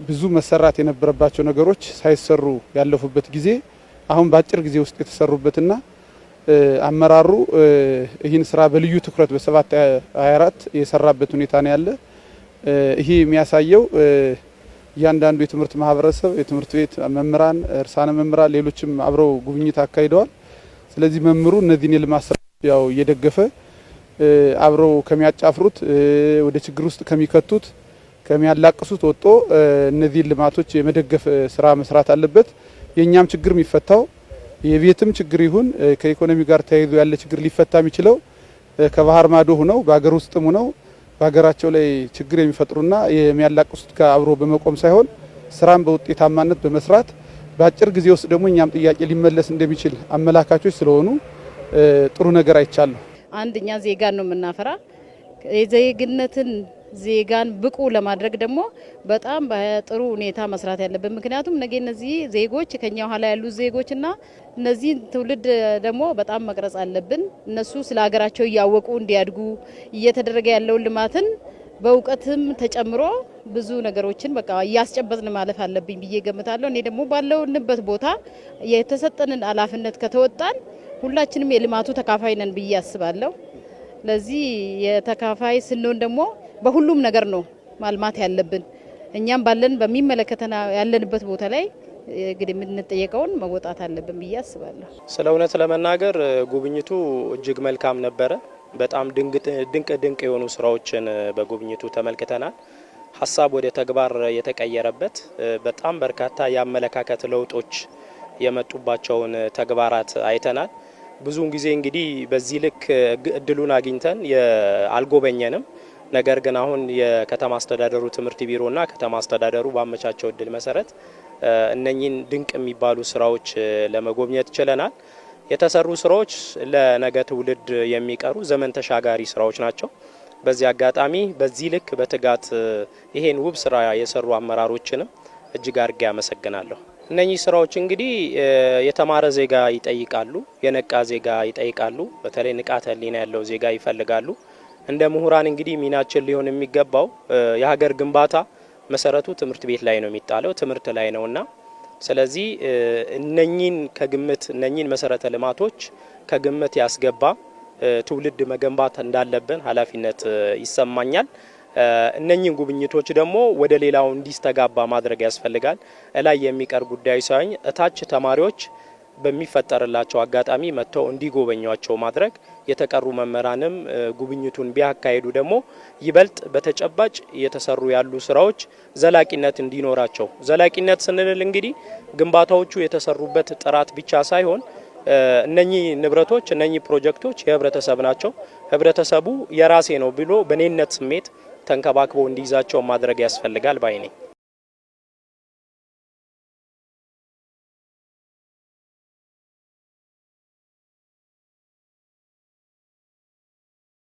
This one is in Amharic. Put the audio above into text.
ብዙ መሰራት የነበረባቸው ነገሮች ሳይሰሩ ያለፉበት ጊዜ አሁን በአጭር ጊዜ ውስጥ የተሰሩበትና አመራሩ ይህን ስራ በልዩ ትኩረት በ7/24 የሰራበት ሁኔታ ነው ያለ። ይሄ የሚያሳየው እያንዳንዱ የትምህርት ማህበረሰብ፣ የትምህርት ቤት መምህራን፣ እርሳነ መምህራን፣ ሌሎችም አብረው ጉብኝት አካሂደዋል። ስለዚህ መምህሩ እነዚህን የልማት ስራዎች ያው እየደገፈ አብረው ከሚያጫፍሩት ወደ ችግር ውስጥ ከሚከቱት ከሚያላቅሱት ወጥቶ እነዚህን ልማቶች የመደገፍ ስራ መስራት አለበት። የኛም ችግር የሚፈታው የቤትም ችግር ይሁን ከኢኮኖሚ ጋር ተያይዞ ያለ ችግር ሊፈታ የሚችለው ከባህር ማዶ ሆነው በአገር ውስጥም ሆነው በሀገራቸው ላይ ችግር የሚፈጥሩና የሚያላቅሱት ጋር አብሮ በመቆም ሳይሆን ስራን በውጤታማነት በመስራት በአጭር ጊዜ ውስጥ ደግሞ እኛም ጥያቄ ሊመለስ እንደሚችል አመላካቾች ስለሆኑ ጥሩ ነገር አይቻለሁ። አንደኛ ዜጋን ነው የምናፈራ። የዜግነትን ዜጋን ብቁ ለማድረግ ደግሞ በጣም በጥሩ ሁኔታ መስራት ያለብን። ምክንያቱም ነገ እነዚህ ዜጎች ከኛ ኋላ ያሉ ዜጎችና እነዚህ ትውልድ ደግሞ በጣም መቅረጽ አለብን። እነሱ ስለ ሀገራቸው እያወቁ እንዲያድጉ እየተደረገ ያለውን ልማትን በእውቀትም ተጨምሮ ብዙ ነገሮችን በቃ እያስጨበጥን ማለፍ አለብኝ ብዬ ገምታለሁ። እኔ ደግሞ ባለውንበት ቦታ የተሰጠንን ኃላፊነት ከተወጣን ሁላችንም የልማቱ ተካፋይ ነን ብዬ አስባለሁ። ለዚህ የተካፋይ ስንሆን ደግሞ በሁሉም ነገር ነው ማልማት ያለብን። እኛም ባለን በሚመለከተና ያለንበት ቦታ ላይ እንግዲህ የምንጠየቀውን መወጣት አለብን ብዬ አስባለሁ። ስለ እውነት ለመናገር ጉብኝቱ እጅግ መልካም ነበረ። በጣም ድንቅ የሆኑ ስራዎችን በጉብኝቱ ተመልክተናል። ሀሳብ ወደ ተግባር የተቀየረበት በጣም በርካታ የአመለካከት ለውጦች የመጡባቸውን ተግባራት አይተናል። ብዙውን ጊዜ እንግዲህ በዚህ ልክ እድሉን አግኝተን አልጎበኘንም። ነገር ግን አሁን የከተማ አስተዳደሩ ትምህርት ቢሮና ከተማ አስተዳደሩ ባመቻቸው እድል መሰረት እነኚህን ድንቅ የሚባሉ ስራዎች ለመጎብኘት ችለናል። የተሰሩ ስራዎች ለነገ ትውልድ የሚቀሩ ዘመን ተሻጋሪ ስራዎች ናቸው። በዚህ አጋጣሚ በዚህ ልክ በትጋት ይሄን ውብ ስራ የሰሩ አመራሮችንም እጅግ አድርጌ አመሰግናለሁ። እነኚህ ስራዎች እንግዲህ የተማረ ዜጋ ይጠይቃሉ፣ የነቃ ዜጋ ይጠይቃሉ። በተለይ ንቃተ ህሊና ያለው ዜጋ ይፈልጋሉ። እንደ ምሁራን እንግዲህ ሚናችን ሊሆን የሚገባው የሀገር ግንባታ መሰረቱ ትምህርት ቤት ላይ ነው የሚጣለው፣ ትምህርት ላይ ነውና ስለዚህ እነኚህን መሰረተ ልማቶች ከግምት ያስገባ ትውልድ መገንባት እንዳለብን ኃላፊነት ይሰማኛል። እነኚህን ጉብኝቶች ደግሞ ወደ ሌላው እንዲስተጋባ ማድረግ ያስፈልጋል። እላይ የሚቀር ጉዳይ ሳይሆን እታች ተማሪዎች በሚፈጠርላቸው አጋጣሚ መጥተው እንዲጎበኟቸው ማድረግ፣ የተቀሩ መምህራንም ጉብኝቱን ቢያካሂዱ ደግሞ ይበልጥ በተጨባጭ እየተሰሩ ያሉ ስራዎች ዘላቂነት እንዲኖራቸው። ዘላቂነት ስንል እንግዲህ ግንባታዎቹ የተሰሩበት ጥራት ብቻ ሳይሆን እነኚህ ንብረቶች እነኚህ ፕሮጀክቶች የህብረተሰብ ናቸው። ህብረተሰቡ የራሴ ነው ብሎ በኔነት ስሜት ተንከባክቦ እንዲይዛቸው ማድረግ ያስፈልጋል ባይ ነኝ።